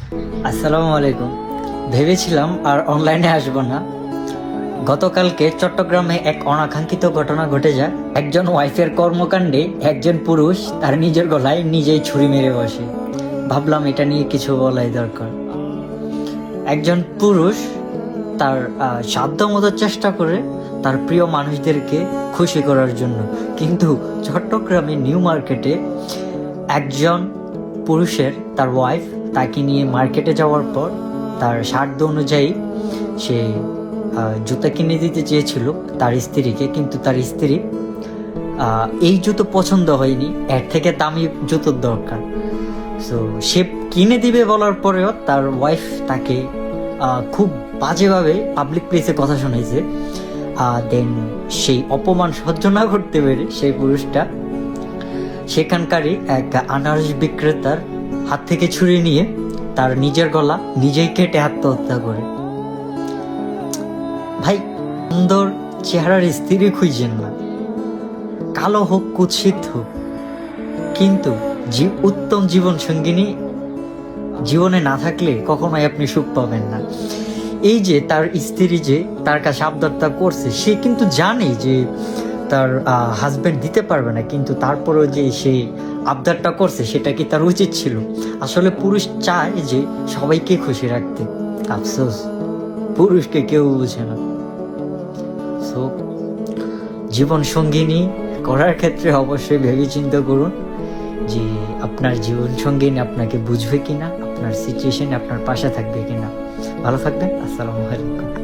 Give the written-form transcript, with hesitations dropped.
আসসালামু আলাইকুম। ভেবেছিলাম আর অনলাইনে আসবো না। গতকালকে চট্টগ্রামে এক অনাকাঙ্ক্ষিত ঘটনা ঘটে যায়। একজন ওয়াইফের কর্মকাণ্ডে একজন পুরুষ তার নিজের গলায় নিজেই ছুরি মেরে বসে। ভাবলাম এটা নিয়ে কিছু বলাই দরকার। একজন পুরুষ তার সাধ্যমতো চেষ্টা করে তার প্রিয় মানুষদেরকে খুশি করার জন্য, কিন্তু চট্টগ্রামে নিউ মার্কেটে একজন পুরুষের তার ওয়াইফ তাকে নিয়ে মার্কেটে যাওয়ার পর তার সাধ্য অনুযায়ী সে জুতা কিনে দিতে চেয়েছিল তার স্ত্রীকে, কিন্তু তার স্ত্রী এই জুতো পছন্দ হয়নি, এর থেকে দামি জুতোর দরকার। সো সে কিনে দিবে বলার পরেও তার ওয়াইফ তাকে খুব বাজেভাবে পাবলিক প্লেসে কথা শোনাইছে। দেন সেই অপমান সহ্য না করতে পেরে সেই পুরুষটা সেখানকারই এক আনারস বিক্রেতার হাত থেকে ছুরি নিয়ে তার নিজের গলা নিজেই কেটে আত্মহত্যা করে। ভাই, সুন্দর চেহারার স্ত্রী খুঁজছেন না, কালো হোক কুৎসিত হোক, কিন্তু উত্তম জীবন সঙ্গিনী জীবনে না থাকলে কখনোই আপনি সুখ পাবেন না। এই যে তার স্ত্রী যে তার কাছে আবদারটা করছে, সে কিন্তু জানে যে তার হাজবেন্ড দিতে পারবে না, কিন্তু তারপরেও যে সে আবদারটা করছে সেটা কি তার উচিত ছিল? আসলে পুরুষ চায় যে সবাইকে খুশি রাখতে, আফসোস পুরুষকে কেউ বুঝে না। সো জীবন সঙ্গিনী করার ক্ষেত্রে অবশ্যই ভেবে চিন্তা করুন যে আপনার জীবন সঙ্গিনী আপনাকে বুঝবে কিনা, আপনার সিচুয়েশনে আপনার পাশে থাকবে কিনা। ভালো থাকবেন। আসসালামু আলাইকুম।